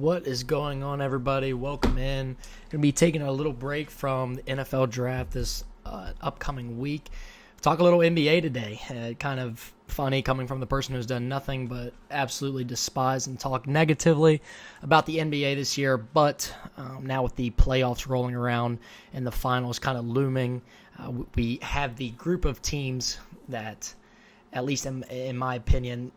What is going on, everybody? Welcome in. Going to be taking a little break from the NFL draft this upcoming week. Talk a little NBA today. Kind of funny coming from the person who's done nothing but absolutely despise and talk negatively about the NBA this year. But now with the playoffs rolling around and the finals kind of looming, we have the group of teams that, at least in my opinion,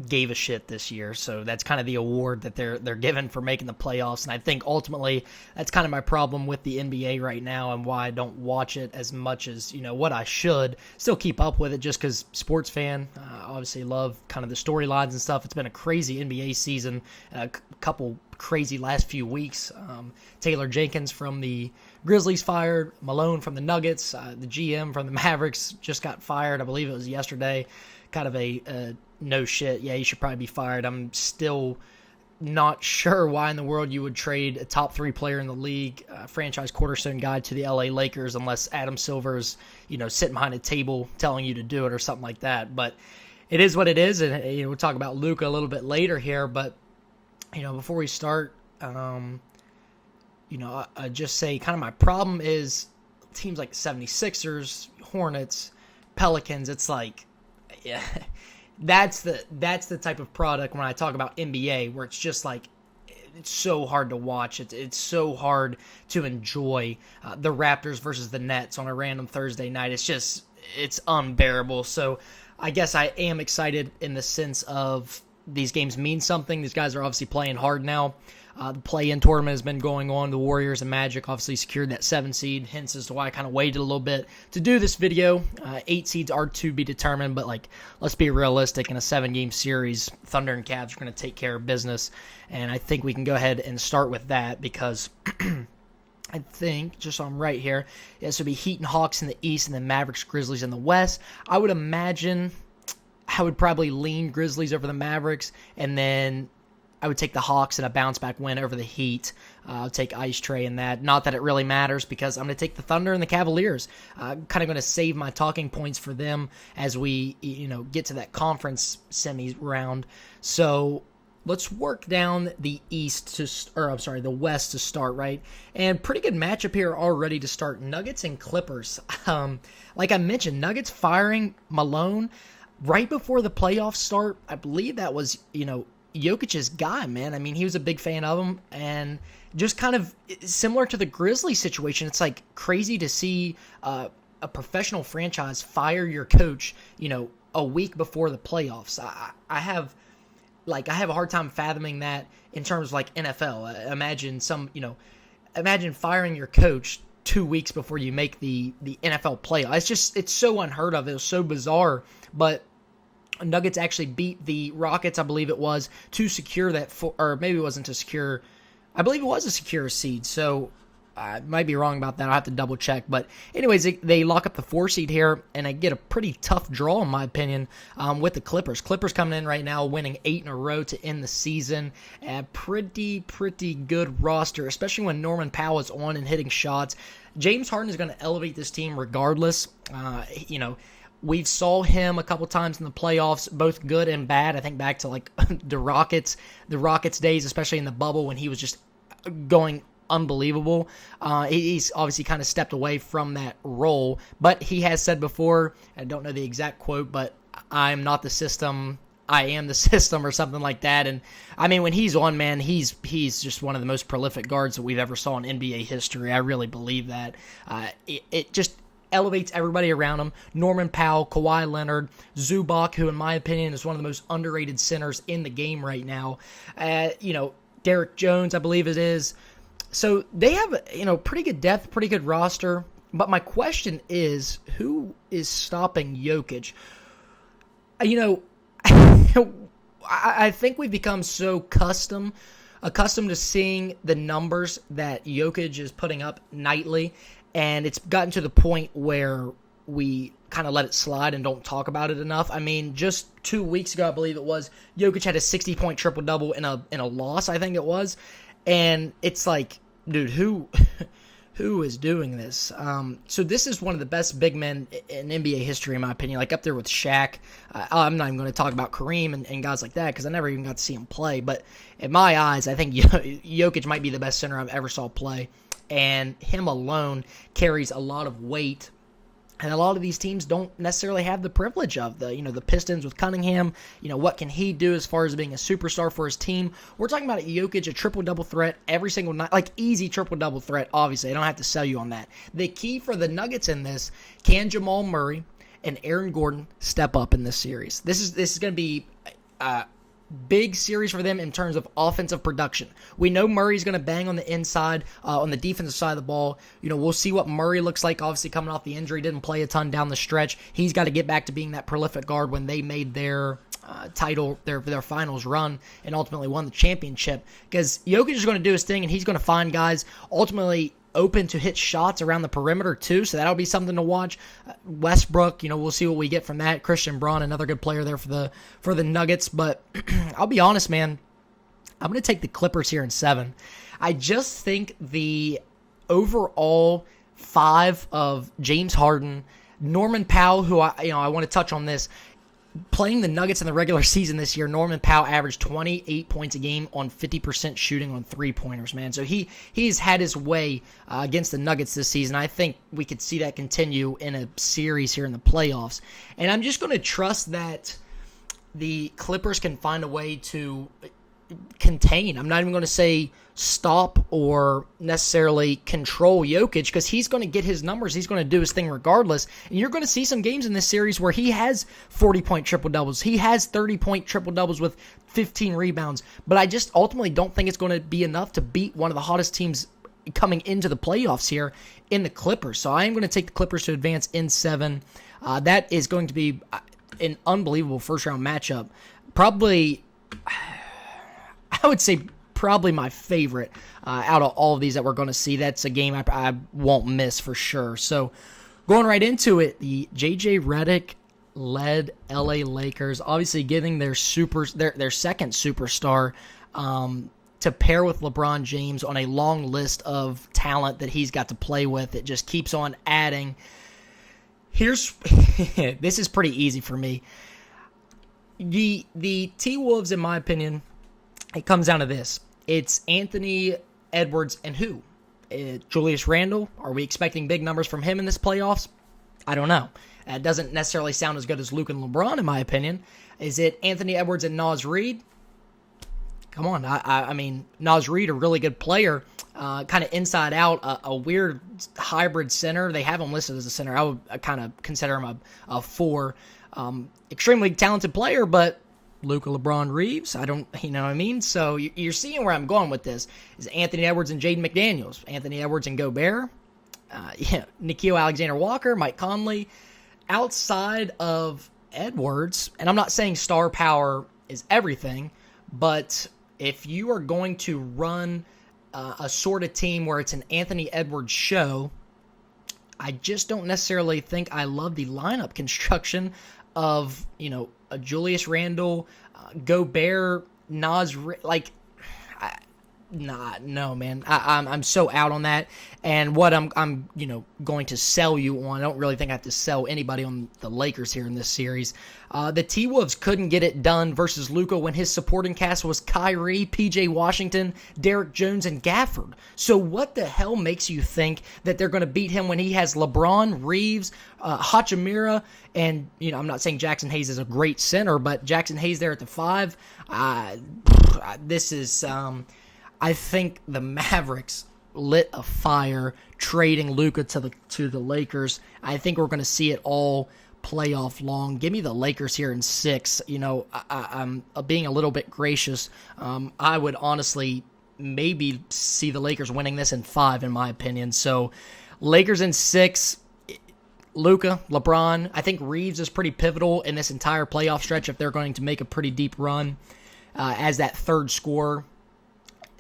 gave a shit this year. So that's kind of the award that they're given for making the playoffs. And I think ultimately that's kind of my problem with the NBA right now and why I don't watch it as much as, what I should. Still keep up with it just because sports fan, obviously love kind of the storylines and stuff. It's been a crazy NBA season, a couple crazy last few weeks. Taylor Jenkins from the Grizzlies fired, Malone from the Nuggets, the GM from the Mavericks just got fired. I believe it was yesterday. Kind of a no shit, yeah, you should probably be fired. I'm still not sure why in the world you would trade a top 3 player in the league, franchise cornerstone guy, to the LA Lakers unless Adam Silver's, sitting behind a table telling you to do it or something like that. But it is what it is, and we'll talk about Luka a little bit later here. But before we start, I just say kind of my problem is teams like 76ers, Hornets, Pelicans. It's like, yeah. That's the type of product when I talk about NBA where it's just like it's so hard to watch. It's so hard to enjoy the Raptors versus the Nets on a random Thursday night. It's unbearable. So I guess I am excited in the sense of these games mean something. These guys are obviously playing hard now. The play-in tournament has been going on. The Warriors and Magic obviously secured that 7 seed, hence as to why I kind of waited a little bit to do this video. 8 seeds are to be determined, but let's be realistic. In a 7-game series, Thunder and Cavs are going to take care of business, and I think we can go ahead and start with that because I think, just so I'm right here, this would be Heat and Hawks in the East and then Mavericks, Grizzlies in the West. I would imagine I would probably lean Grizzlies over the Mavericks, and then I would take the Hawks in a bounce-back win over the Heat. I'll take Ice Tray in that. Not that it really matters because I'm going to take the Thunder and the Cavaliers. I'm kind of going to save my talking points for them as we get to that conference semi-round. So let's work down the the West to start, right? And pretty good matchup here already to start. Nuggets and Clippers. Like I mentioned, Nuggets firing Malone right before the playoffs start. I believe that was, Jokic's guy, man. I mean, he was a big fan of him, and just kind of similar to the Grizzlies situation, it's like crazy to see a professional franchise fire your coach, a week before the playoffs. I have a hard time fathoming that in terms of like NFL. Imagine firing your coach 2 weeks before you make the NFL playoff. It's so unheard of. It was so bizarre, but Nuggets actually beat the Rockets, I believe it was, to secure that, or maybe it wasn't to secure, I believe it was a secure seed, so I might be wrong about that. I'll have to double check, but anyways, they lock up the 4 seed here, and I get a pretty tough draw, in my opinion, with the Clippers. Clippers coming in right now, winning 8 in a row to end the season. A pretty good roster, especially when Norman Powell is on and hitting shots. James Harden is going to elevate this team regardless. We saw him a couple times in the playoffs, both good and bad. I think back to the Rockets days, especially in the bubble when he was just going unbelievable. He's obviously kind of stepped away from that role, but he has said before, I don't know the exact quote, but I'm not the system, I am the system, or something like that. And I mean, when he's on, man, he's just one of the most prolific guards that we've ever saw in NBA history. I really believe that. It just elevates everybody around him. Norman Powell, Kawhi Leonard, Zubac, who in my opinion is one of the most underrated centers in the game right now. Derek Jones, I believe it is. So they have pretty good depth, pretty good roster. But my question is, who is stopping Jokic? I think we've become so accustomed to seeing the numbers that Jokic is putting up nightly. And it's gotten to the point where we kind of let it slide and don't talk about it enough. I mean, just 2 weeks ago, I believe it was, Jokic had a 60-point triple-double in a loss, I think it was. And it's like, dude, who Who is doing this? So this is one of the best big men in NBA history, in my opinion, like up there with Shaq. I'm not even going to talk about Kareem and guys like that because I never even got to see him play. But in my eyes, I think Jokic might be the best center I've ever saw play. And him alone carries a lot of weight. And a lot of these teams don't necessarily have the privilege of the Pistons with Cunningham. What can he do as far as being a superstar for his team? We're talking about Jokic, a triple-double threat every single night, like easy triple-double threat, obviously. I don't have to sell you on that. The key for the Nuggets in this, can Jamal Murray and Aaron Gordon step up in this series? This is going to be big series for them in terms of offensive production. We know Murray's going to bang on the inside, on the defensive side of the ball. We'll see what Murray looks like, obviously coming off the injury, didn't play a ton down the stretch. He's got to get back to being that prolific guard when they made their title, their finals run, and ultimately won the championship. Because Jokic is going to do his thing, and he's going to find guys ultimately open to hit shots around the perimeter too, so that'll be something to watch. Westbrook, we'll see what we get from that. Christian Braun, another good player there for the Nuggets, but I'll be honest, man, I'm going to take the Clippers here in 7. I just think the overall 5 of James Harden, Norman Powell, who I want to touch on this. Playing the Nuggets in the regular season this year, Norman Powell averaged 28 points a game on 50% shooting on three-pointers, man. So he's had his way against the Nuggets this season. I think we could see that continue in a series here in the playoffs. And I'm just going to trust that the Clippers can find a way to contain. I'm not even going to say stop or necessarily control Jokic because he's going to get his numbers. He's going to do his thing regardless. And you're going to see some games in this series where he has 40-point triple-doubles. He has 30-point triple-doubles with 15 rebounds. But I just ultimately don't think it's going to be enough to beat one of the hottest teams coming into the playoffs here in the Clippers. So I am going to take the Clippers to advance in 7. That is going to be an unbelievable first-round matchup. Probably, I would say, probably my favorite out of all of these that we're going to see. That's a game I won't miss for sure. So going right into it, the J.J. Redick-led LA Lakers, obviously getting their second superstar to pair with LeBron James on a long list of talent that he's got to play with. It just keeps on adding. This is pretty easy for me. The T-Wolves, in my opinion, it comes down to this. It's Anthony Edwards and who? Julius Randle? Are we expecting big numbers from him in this playoffs? I don't know. It doesn't necessarily sound as good as Luke and LeBron, in my opinion. Is it Anthony Edwards and Naz Reid? Come on. I mean, Naz Reid, a really good player, kind of inside out, a weird hybrid center. They have him listed as a center. I would kind of consider him a 4. Extremely talented player, but Luka, LeBron, Reeves, I don't, you know what I mean? So you're seeing where I'm going with this. Is Anthony Edwards and Jaden McDaniels, Anthony Edwards and Gobert, Nickeil Alexander-Walker, Mike Conley. Outside of Edwards, and I'm not saying star power is everything, but if you are going to run a sort of team where it's an Anthony Edwards show, I just don't necessarily think I love the lineup construction of, a Julius Randle, Gobert, Naz, no, man. I'm so out on that. And what I'm going to sell you on, I don't really think I have to sell anybody on the Lakers here in this series. The T-Wolves couldn't get it done versus Luka when his supporting cast was Kyrie, PJ Washington, Derrick Jones, and Gafford. So what the hell makes you think that they're going to beat him when he has LeBron, Reeves, Hachimura, and, I'm not saying Jackson Hayes is a great center, but Jackson Hayes there at the 5. This is... I think the Mavericks lit a fire trading Luka to the Lakers. I think we're going to see it all playoff long. Give me the Lakers here in 6. I'm being a little bit gracious. I would honestly maybe see the Lakers winning this in 5, in my opinion. So Lakers in 6. Luka, LeBron. I think Reeves is pretty pivotal in this entire playoff stretch if they're going to make a pretty deep run as that third scorer.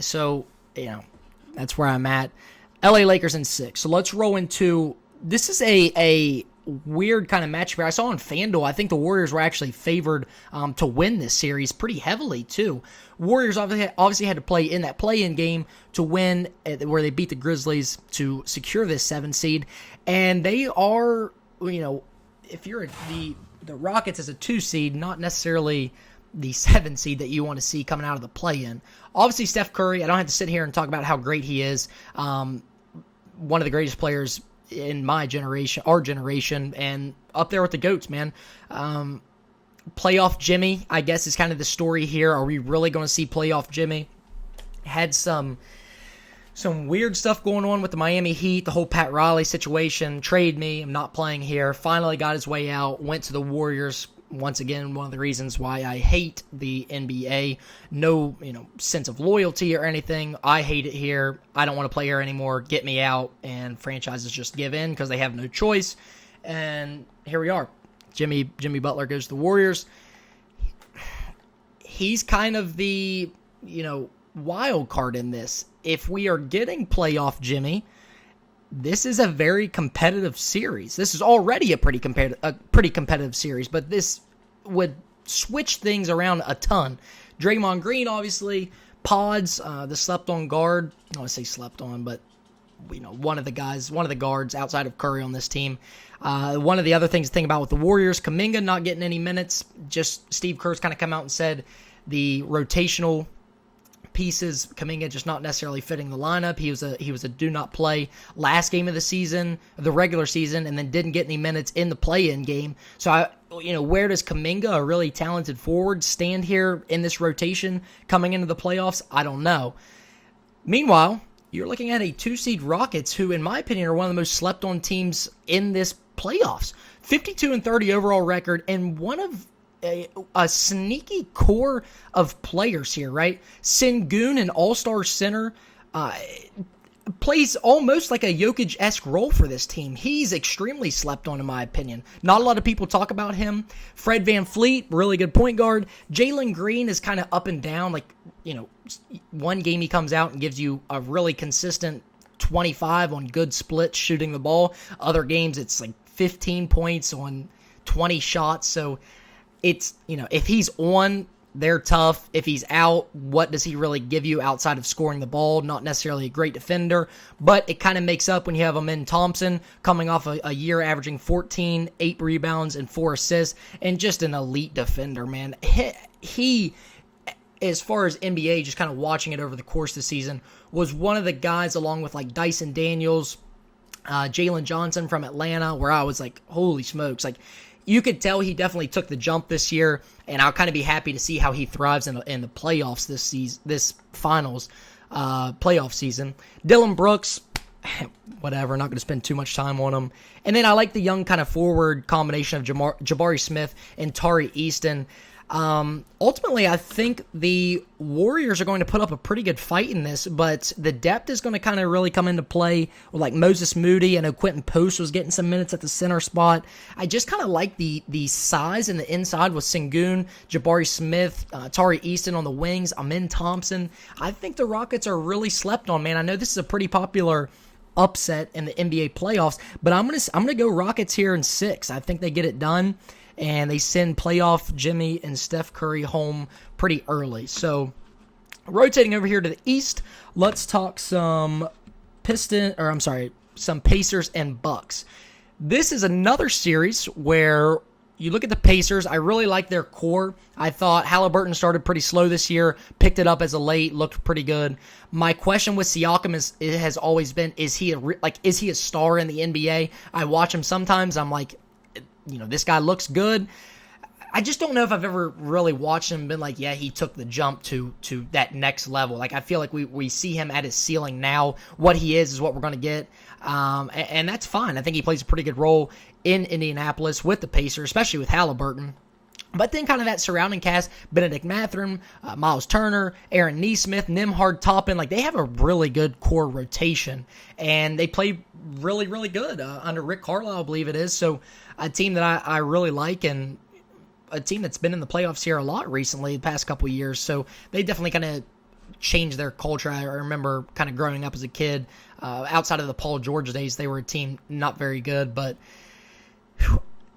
So, that's where I'm at. LA Lakers in 6. So let's roll into, this is a weird kind of match here. I saw on FanDuel, I think the Warriors were actually favored to win this series pretty heavily, too. Warriors obviously had to play in that play-in game to win, where they beat the Grizzlies to secure this 7 seed. And they are, if you're the Rockets as a 2 seed, not necessarily the 7 seed that you want to see coming out of the play-in. Obviously, Steph Curry, I don't have to sit here and talk about how great he is. One of the greatest players in my generation, our generation, and up there with the GOATs, man. Playoff Jimmy, I guess, is kind of the story here. Are we really going to see playoff Jimmy? Had some weird stuff going on with the Miami Heat, the whole Pat Riley situation. Trade me, I'm not playing here. Finally got his way out, went to the Warriors. Once again, one of the reasons why I hate the NBA. No, sense of loyalty or anything. I hate it here. I don't want to play here anymore. Get me out. And franchises just give in because they have no choice. And here we are. Jimmy Butler goes to the Warriors. He's kind of the, wild card in this. If we are getting playoff Jimmy, this is a very competitive series. This is already a pretty competitive series, but this would switch things around a ton. Draymond Green, obviously, Pods, the slept-on guard. I don't want to say slept on, but one of the guards outside of Curry on this team. One of the other things to think about with the Warriors, Kuminga not getting any minutes. Just Steve Kerr's kind of come out and said the rotational pieces, Kuminga just not necessarily fitting the lineup. He was a do not play last game of the season, the regular season, and then didn't get any minutes in the play-in game. So where does Kuminga, a really talented forward, stand here in this rotation coming into the playoffs? I don't know. Meanwhile, you're looking at a 2-seed Rockets, who, in my opinion, are one of the most slept-on teams in this playoffs. 52-30 overall record, and one of a sneaky core of players here, right? Sengun, an all-star center, plays almost like a Jokic-esque role for this team. He's extremely slept on, in my opinion. Not a lot of people talk about him. Fred VanVleet, really good point guard. Jalen Green is kind of up and down. One game he comes out and gives you a really consistent 25 on good splits shooting the ball. Other games, it's 15 points on 20 shots. So it's, if he's on, they're tough. If he's out, what does he really give you outside of scoring the ball? Not necessarily a great defender, but it kind of makes up when you have Amin Thompson coming off a year averaging 14, 8 rebounds, and 4 assists, and just an elite defender, man. He as far as NBA, just kind of watching it over the course of the season, was one of the guys along with Dyson Daniels, Jalen Johnson from Atlanta, where I was like, holy smokes. You could tell he definitely took the jump this year, and I'll kind of be happy to see how he thrives in the playoffs this finals playoff season. Dylan Brooks, whatever, not going to spend too much time on him. And then I like the young kind of forward combination of Jabari Smith and Tari Easton. Ultimately, I think the Warriors are going to put up a pretty good fight in this, but the depth is going to kind of really come into play with Moses Moody. I know Quentin Post was getting some minutes at the center spot. I just kind of like the size and the inside with Sengun, Jabari Smith, Tari Easton on the wings, Amin Thompson. I think the Rockets are really slept on, man. I know this is a pretty popular upset in the NBA playoffs, but I'm gonna go Rockets here in 6. I think they get it done, and they send playoff Jimmy and Steph Curry home pretty early. So, rotating over here to the East, let's talk some Pacers and Bucks. This is another series where you look at the Pacers. I really like their core. I thought Halliburton started pretty slow this year, picked it up as a late, looked pretty good. My question with Siakam has always been: is he a star in the NBA? I watch him sometimes. I'm like, this guy looks good. I just don't know if I've ever really watched him and been like, yeah, he took the jump to that next level. I feel like we see him at his ceiling now. What he is what we're going to get. And that's fine. I think he plays a pretty good role in Indianapolis with the Pacers, especially with Halliburton. But then kind of that surrounding cast, Benedict Mathurin, Miles Turner, Aaron Nesmith, Nembhard Toppin, they have a really good core rotation. And they play really, really good under Rick Carlisle, I believe it is. So a team that I really like, and a team that's been in the playoffs here a lot recently, the past couple of years. So they definitely kind of changed their culture. I remember kind of growing up as a kid, outside of the Paul George days, they were a team not very good, but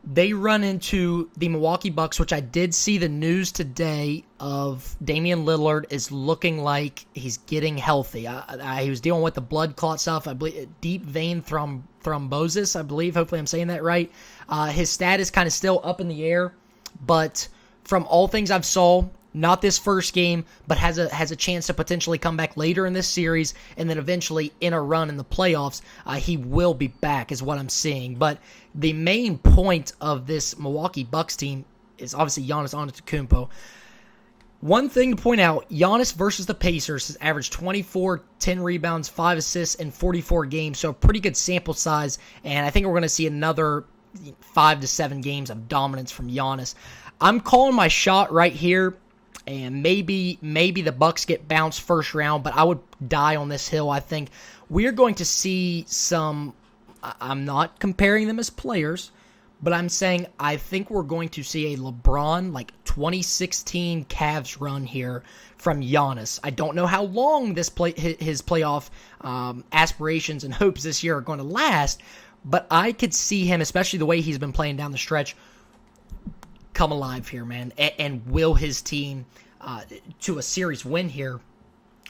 They run into the Milwaukee Bucks, which I did see the news today of Damian Lillard is looking like he's getting healthy. He was dealing with the blood clot stuff, I believe, deep vein thrombosis, I believe. Hopefully I'm saying that right. His status kind of still up in the air, but from all things I've saw, not this first game, but has a chance to potentially come back later in this series, and then eventually in a run in the playoffs, he will be back, is what I'm seeing. But the main point of this Milwaukee Bucks team is obviously Giannis Antetokounmpo. One thing to point out, Giannis versus the Pacers has averaged 24, 10 rebounds, 5 assists in 44 games, so a pretty good sample size, and I think we're going to see another 5 to 7 games of dominance from Giannis. I'm calling my shot right here. And maybe the Bucks get bounced first round, but I would die on this hill. I think we're going to see some. I'm not comparing them as players, but I'm saying I think we're going to see a LeBron like 2016 Cavs run here from Giannis. I don't know how long his playoff aspirations and hopes this year are going to last, but I could see him, especially the way he's been playing down the stretch, come alive here, man, and will his team to a series win here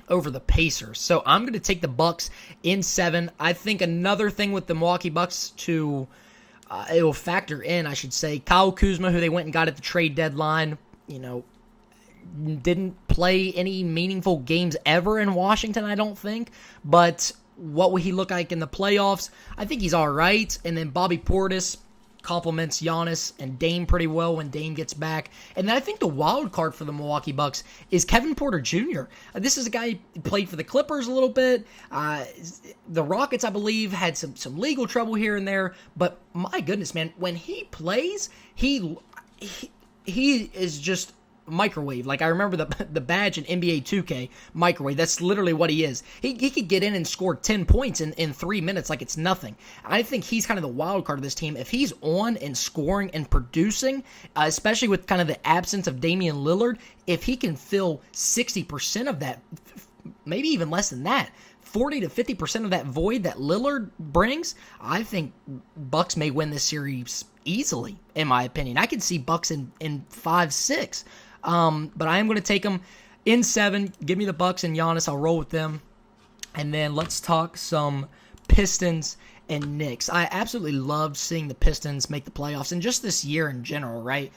over the Pacers. So I'm going to take the Bucks in 7. I think another thing with the Milwaukee Bucks it will factor in, I should say, Kyle Kuzma, who they went and got at the trade deadline, didn't play any meaningful games ever in Washington, I don't think, but what will he look like in the playoffs? I think he's all right. And then Bobby Portis complements Giannis and Dame pretty well when Dame gets back. And then I think the wild card for the Milwaukee Bucks is Kevin Porter Jr. This is a guy who played for the Clippers a little bit. The Rockets, I believe, had some legal trouble here and there. But my goodness, man, when he plays, he is just microwave. Like, I remember the badge in NBA 2K, microwave. That's literally what he is. He could get in and score 10 points in 3 minutes like it's nothing. I think he's kind of the wild card of this team. If he's on and scoring and producing, especially with kind of the absence of Damian Lillard, if he can fill 60% of that, maybe even less than that, 40 to 50% of that void that Lillard brings, I think Bucks may win this series easily, in my opinion. I could see Bucks in 5-6. But I am going to take them in 7. Give me the Bucks and Giannis. I'll roll with them. And then let's talk some Pistons and Knicks. I absolutely loved seeing the Pistons make the playoffs, and just this year in general, right?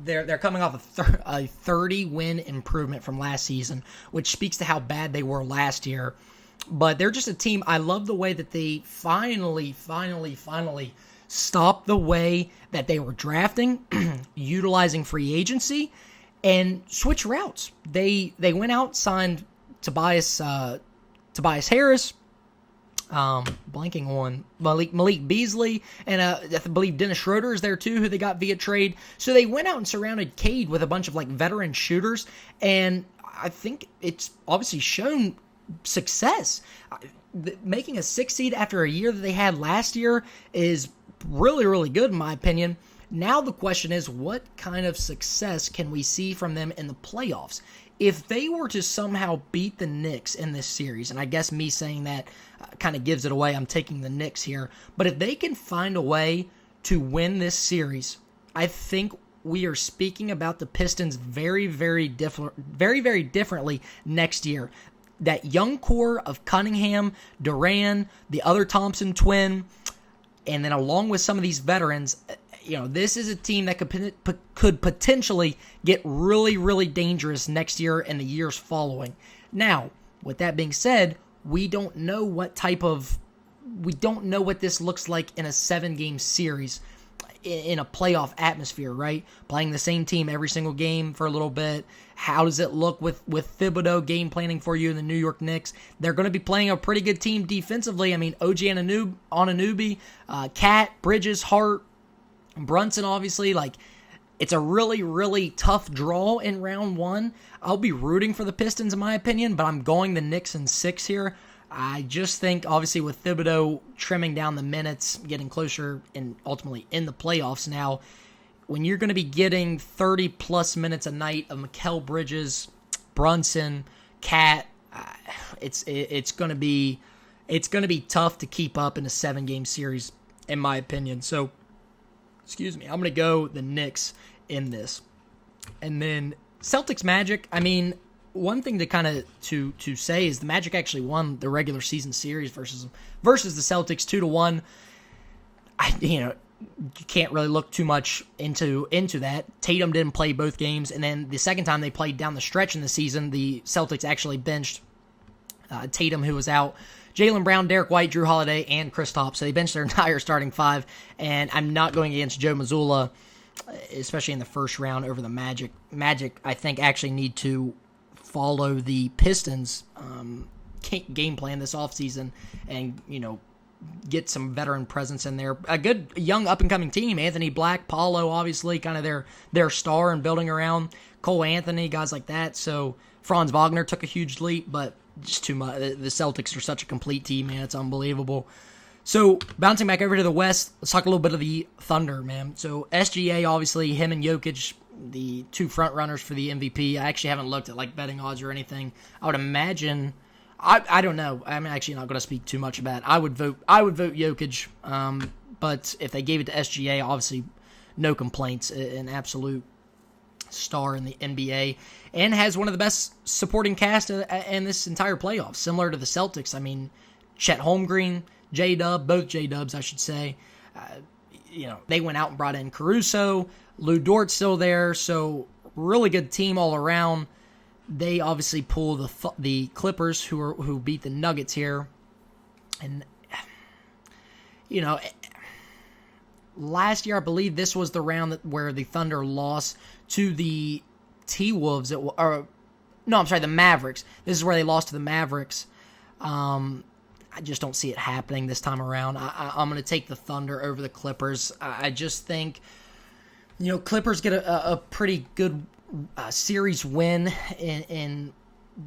They're coming off a 30-win improvement from last season, which speaks to how bad they were last year. But they're just a team. I love the way that they finally stopped the way that they were drafting, utilizing free agency, and switch routes. They went out, signed Tobias Harris, blanking on Malik Beasley, and I believe Dennis Schroeder is there too, who they got via trade. So they went out and surrounded Cade with a bunch of like veteran shooters, and I think it's obviously shown success. Making a 6 seed after a year that they had last year is really, really good in my opinion. Now the question is, what kind of success can we see from them in the playoffs? If they were to somehow beat the Knicks in this series, and I guess me saying that kind of gives it away, I'm taking the Knicks here, but if they can find a way to win this series, I think we are speaking about the Pistons very, very differently next year. That young core of Cunningham, Duran, the other Thompson twin, and then along with some of these veterans, this is a team that could potentially get really, really dangerous next year and the years following. Now, with that being said, we don't know what this looks like in a 7-game series in a playoff atmosphere, right? Playing the same team every single game for a little bit. How does it look with Thibodeau game planning for you in the New York Knicks? They're going to be playing a pretty good team defensively. I mean, OG Anunoby, Cat, Bridges, Hart, Brunson, obviously. Like, it's a really, really tough draw in round 1. I'll be rooting for the Pistons, in my opinion, but I'm going the Knicks in 6 here. I just think, obviously, with Thibodeau trimming down the minutes, getting closer and ultimately in the playoffs now, when you're going to be getting 30-plus minutes a night of Mikal Bridges, Brunson, Cat, it's going to be tough to keep up in a 7-game series, in my opinion. So Excuse me. I'm going to go the Knicks in this. And then Celtics Magic, I mean, one thing to kind of to say is the Magic actually won the regular season series versus the Celtics 2-1. You can't really look too much into that. Tatum didn't play both games, and then the second time they played down the stretch in the season, the Celtics actually benched Tatum, who was out, Jaylen Brown, Derek White, Drew Holiday, and Kristaps. So they benched their entire starting five, and I'm not going against Joe Mazzulla, especially in the first round over the Magic. Magic, I think, actually need to follow the Pistons' game plan this offseason and, get some veteran presence in there. A good young up-and-coming team. Anthony Black, Paulo, obviously, kind of their star and building around. Cole Anthony, guys like that. So Franz Wagner took a huge leap, but just too much. The Celtics are such a complete team, man. It's unbelievable. So bouncing back over to the West, let's talk a little bit of the Thunder, man. So SGA, obviously, him and Jokic, the two front runners for the MVP. I actually haven't looked at betting odds or anything. I would imagine. I don't know. I'm actually not going to speak too much about it. I would vote Jokic, but if they gave it to SGA, obviously no complaints. An absolute star in the NBA and has one of the best supporting cast in this entire playoff, similar to the Celtics. I mean, Chet Holmgren, J-Dub, both J-Dubs, I should say. They went out and brought in Caruso. Lou Dort's still there, so really good team all around. They obviously pull the Clippers, who beat the Nuggets here, and last year I believe this was the round where the Thunder lost to the T-Wolves. The Mavericks. This is where they lost to the Mavericks. I just don't see it happening this time around. I'm going to take the Thunder over the Clippers. I just think, Clippers get a pretty good series win in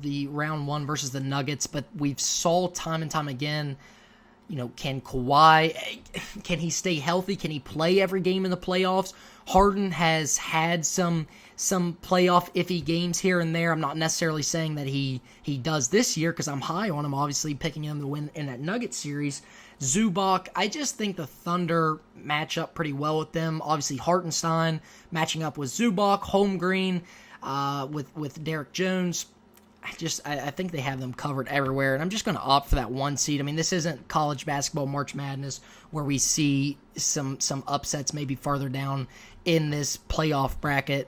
the round one versus the Nuggets, but we've saw time and time again, can Kawhi, can he stay healthy? Can he play every game in the playoffs? Harden has had some playoff iffy games here and there. I'm not necessarily saying that he does this year because I'm high on him, obviously picking him to win in that Nuggets series. Zubac, I just think the Thunder match up pretty well with them. Obviously, Hartenstein matching up with Zubac, Holmgren, with Derek Jones. I think they have them covered everywhere, and I'm just going to opt for that one seed. I mean, this isn't college basketball March Madness where we see some upsets maybe farther down in this playoff bracket.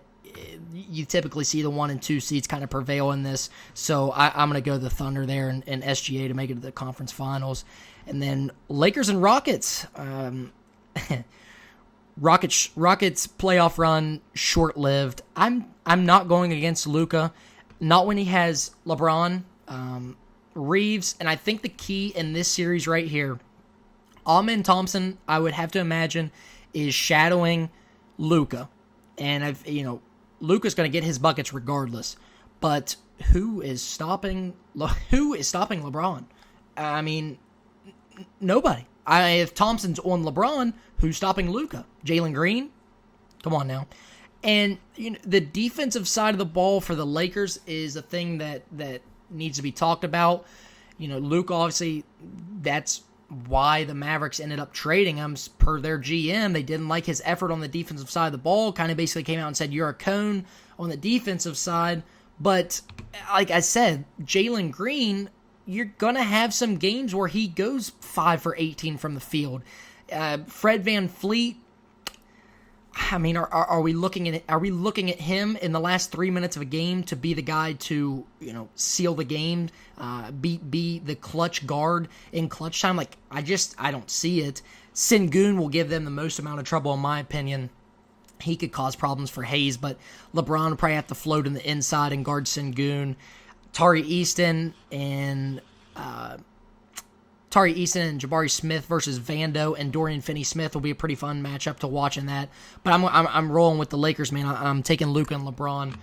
You typically see the 1 and 2 seeds kind of prevail in this, so I'm going to go the Thunder there and SGA to make it to the conference finals. And then Lakers and Rockets. Rockets playoff run short-lived. I'm not going against Luka, not when he has LeBron, Reeves, and I think the key in this series right here, Amen Thompson, I would have to imagine, is shadowing Luka, and Luka's going to get his buckets regardless. But who is stopping LeBron? I mean, nobody. If Thompson's on LeBron, who's stopping Luka? Jalen Green? Come on now. And the defensive side of the ball for the Lakers is a thing that needs to be talked about. Luka, obviously, that's why the Mavericks ended up trading him. Per their GM, they didn't like his effort on the defensive side of the ball. Kind of basically came out and said, you're a cone on the defensive side. But like I said, Jalen Green, you're going to have some games where he goes 5 for 18 from the field. Fred VanVleet, I mean, are we looking at him in the last 3 minutes of a game to be the guy to seal the game, be the clutch guard in clutch time? I don't see it. Sengun will give them the most amount of trouble, in my opinion. He could cause problems for Hayes, but LeBron will probably have to float in the inside and guard Sengun. Tari Easton and Jabari Smith versus Vando and Dorian Finney-Smith will be a pretty fun matchup to watch in that. But I'm rolling with the Lakers, man. I'm taking Luka and LeBron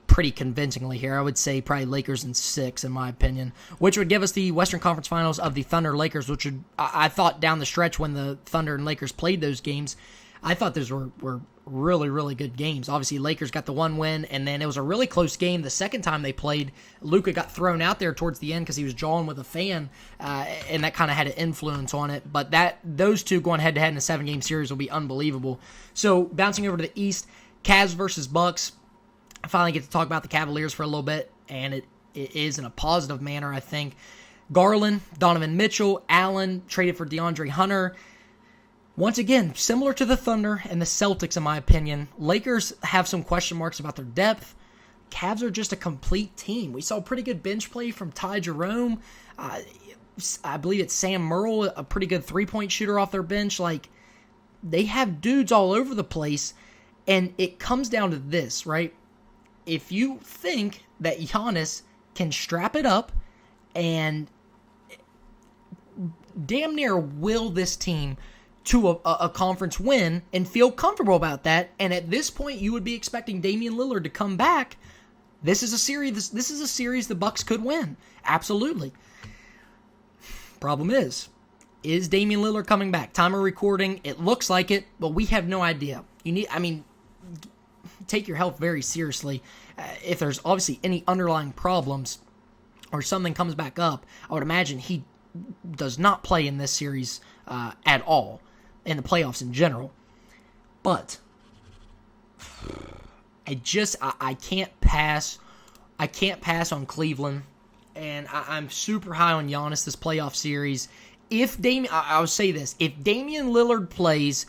pretty convincingly here. I would say probably Lakers in 6, in my opinion, which would give us the Western Conference Finals of the Thunder-Lakers, which I thought down the stretch when the Thunder and Lakers played those games, I thought those were really, really good games. Obviously, Lakers got the one win, and then it was a really close game the second time they played. Luka got thrown out there towards the end because he was jawing with a fan, and that kind of had an influence on it. But those two going head-to-head in a 7-game series will be unbelievable. So, bouncing over to the East, Cavs versus Bucks. I finally get to talk about the Cavaliers for a little bit, and it is in a positive manner, I think. Garland, Donovan Mitchell, Allen traded for DeAndre Hunter. Once again, similar to the Thunder and the Celtics, in my opinion. Lakers have some question marks about their depth. Cavs are just a complete team. We saw pretty good bench play from Ty Jerome. I believe it's Sam Merle, a pretty good three-point shooter off their bench. Like, they have dudes all over the place, and it comes down to this, right? If you think that Giannis can strap it up and damn near will this team to a conference win and feel comfortable about that, and at this point you would be expecting Damian Lillard to come back, this is a series. This is a series the Bucks could win. Absolutely. Problem is Damian Lillard coming back? Time of recording, it looks like it, but we have no idea. Take your health very seriously. If there's obviously any underlying problems or something comes back up, I would imagine he does not play in this series at all, in the playoffs in general. But I can't pass. I can't pass on Cleveland, and I'm super high on Giannis this playoff series. I'll say this: if Damian Lillard plays,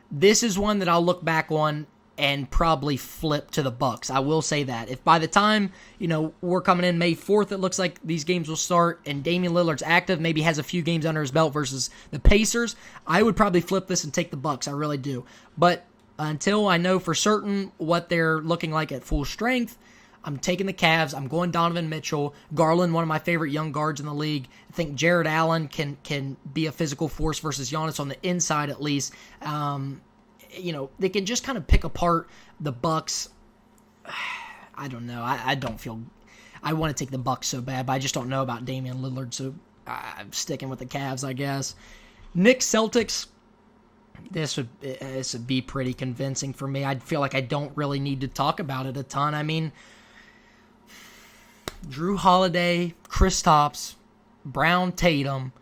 this is one that I'll look back on and probably flip to the Bucks. I will say that. If by the time, we're coming in May 4th, it looks like these games will start, and Damian Lillard's active, maybe has a few games under his belt versus the Pacers, I would probably flip this and take the Bucks. I really do. But until I know for certain what they're looking like at full strength, I'm taking the Cavs. I'm going Donovan Mitchell. Garland, one of my favorite young guards in the league. I think Jared Allen can be a physical force versus Giannis on the inside at least. They can just kind of pick apart the Bucks. I don't know. I don't feel. I want to take the Bucks so bad, but I just don't know about Damian Lillard, so I'm sticking with the Cavs, I guess. Knicks Celtics. This would be pretty convincing for me. I feel like I don't really need to talk about it a ton. I mean, Drew Holiday, Kristaps, Brown, Tatum.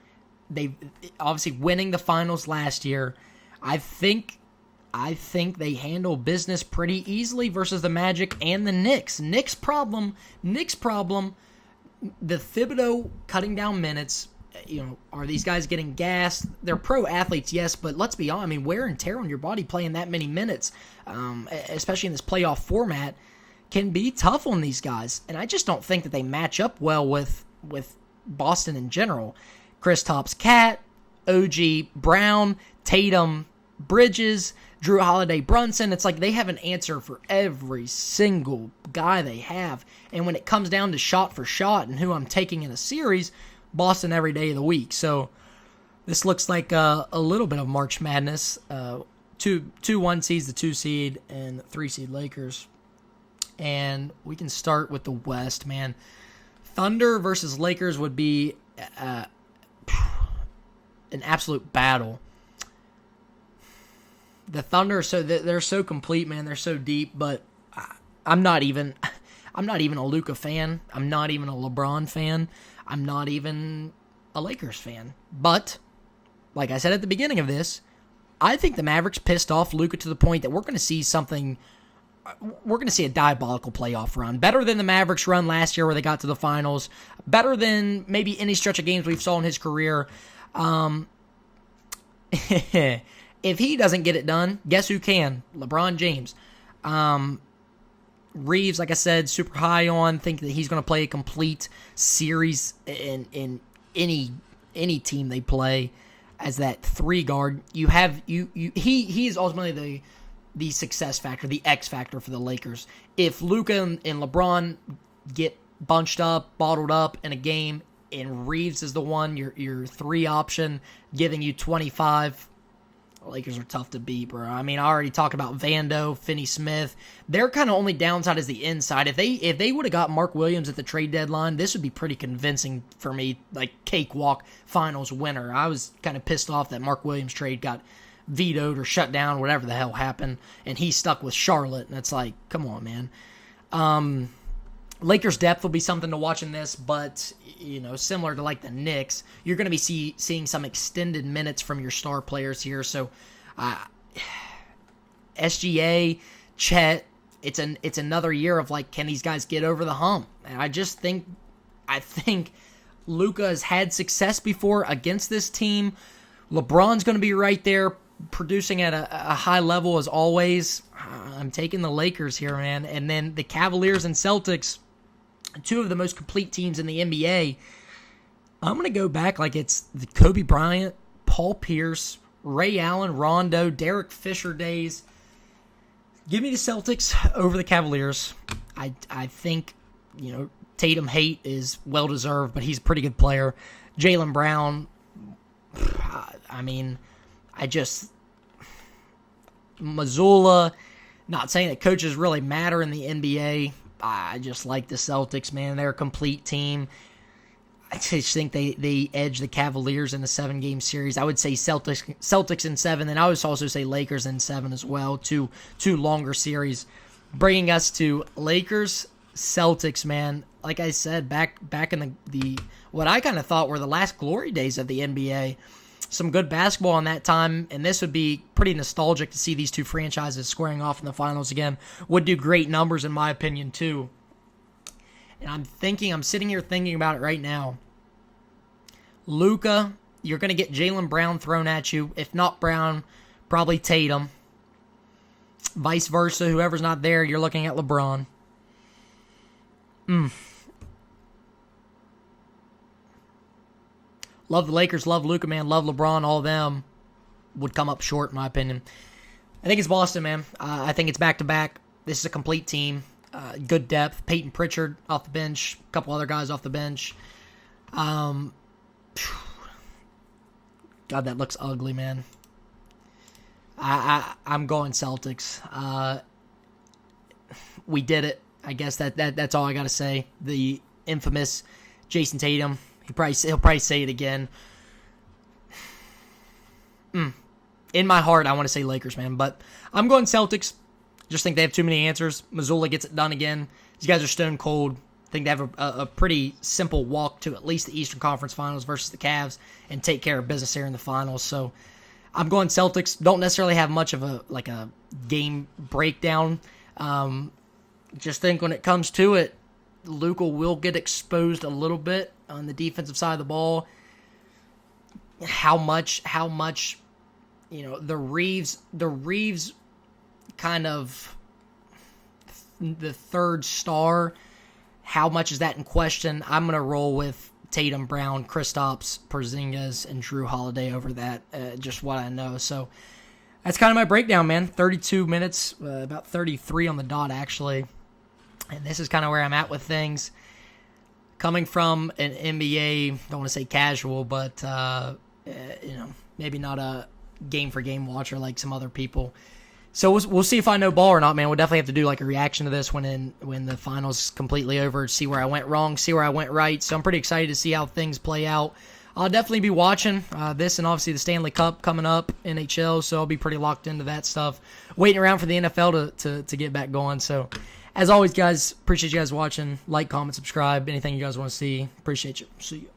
They obviously winning the finals last year. I think they handle business pretty easily versus the Magic and the Knicks. Knicks problem, the Thibodeau cutting down minutes. Are these guys getting gassed? They're pro athletes, yes, but let's be honest. Wear and tear on your body playing that many minutes, especially in this playoff format, can be tough on these guys. And I just don't think that they match up well with Boston in general. Kristaps, Cat, OG, Brown, Tatum, Bridges, Drew Holiday, Brunson. It's like they have an answer for every single guy they have. And when it comes down to shot for shot and who I'm taking in a series, Boston every day of the week. So this looks like a little bit of March Madness. Two 1 seeds, the 2 seed, and the 3 seed Lakers. And we can start with the West, man. Thunder versus Lakers would be an absolute battle. The Thunder, they're so complete, man. They're so deep, but I'm not even a Luka fan. I'm not even a LeBron fan. I'm not even a Lakers fan. But, like I said at the beginning of this, I think the Mavericks pissed off Luka to the point that we're going to see something. We're going to see a diabolical playoff run. Better than the Mavericks run last year where they got to the finals. Better than maybe any stretch of games we've saw in his career. If he doesn't get it done, guess who can? LeBron James. Reeves, like I said, super high on. Think that he's going to play a complete series in any team they play as that 3 guard. He is ultimately the success factor, the X factor for the Lakers. If Luka and LeBron get bunched up, bottled up in a game, and Reeves is the one, your 3 option, giving you 25. Lakers are tough to beat, bro. I already talked about Vando, Finney-Smith. Their kind of only downside is the inside. If they would have got Mark Williams at the trade deadline, this would be pretty convincing for me, like cakewalk finals winner. I was kind of pissed off that Mark Williams trade got vetoed or shut down, whatever the hell happened, and he's stuck with Charlotte. And it's like, come on, man. Lakers' depth will be something to watch in this, but, similar to like the Knicks, you're going to be seeing some extended minutes from your star players here. So, SGA, Chet, it's another year of like, can these guys get over the hump? And I think Luka has had success before against this team. LeBron's going to be right there producing at a high level as always. I'm taking the Lakers here, man. And then the Cavaliers and Celtics, two of the most complete teams in the NBA. I'm going to go back like it's the Kobe Bryant, Paul Pierce, Ray Allen, Rondo, Derek Fisher days. Give me the Celtics over the Cavaliers. I think, Tatum hate is well-deserved, but he's a pretty good player. Jaylen Brown, Missoula, not saying that coaches really matter in the NBA. I just like the Celtics, man. They're a complete team. I just think they edge the Cavaliers in a 7-game series. I would say Celtics in 7, and I would also say Lakers in 7 as well. Two longer series. Bringing us to Lakers, Celtics, man. Like I said, back in the what I kind of thought were the last glory days of the NBA. Some good basketball in that time, and this would be pretty nostalgic to see these two franchises squaring off in the finals again. Would do great numbers, in my opinion, too. And I'm sitting here thinking about it right now. Luka, you're going to get Jaylen Brown thrown at you. If not Brown, probably Tatum. Vice versa, whoever's not there, you're looking at LeBron. Love the Lakers, love Luka, man, love LeBron, all of them would come up short, in my opinion. I think it's Boston, man. I think it's back-to-back. This is a complete team. Good depth. Peyton Pritchard off the bench. A couple other guys off the bench. God, that looks ugly, man. I'm going Celtics. We did it. I guess that's all I got to say. The infamous Jason Tatum. He'll probably say it again. In my heart, I want to say Lakers, man. But I'm going Celtics. Just think they have too many answers. Missoula gets it done again. These guys are stone cold. I think they have a pretty simple walk to at least the Eastern Conference Finals versus the Cavs and take care of business here in the finals. So I'm going Celtics. Don't necessarily have much of a game breakdown. Just think when it comes to it, Luka will get exposed a little bit on the defensive side of the ball. How much, the Reeves kind of the third star, how much is that in question? I'm going to roll with Tatum, Brown, Kristaps, Porzingis, and Drew Holiday over that, just what I know. So that's kind of my breakdown, man. 32 minutes, about 33 on the dot, actually. And this is kind of where I'm at with things. Coming from an NBA, don't want to say casual, but, maybe not a game-for-game watcher like some other people. So we'll see if I know ball or not, man. We'll definitely have to do like a reaction to this when the finals is completely over, see where I went wrong, see where I went right. So I'm pretty excited to see how things play out. I'll definitely be watching this and obviously the Stanley Cup coming up, NHL, so I'll be pretty locked into that stuff. Waiting around for the NFL to get back going. So as always, guys, appreciate you guys watching. Like, comment, subscribe. Anything you guys want to see, appreciate you. See you.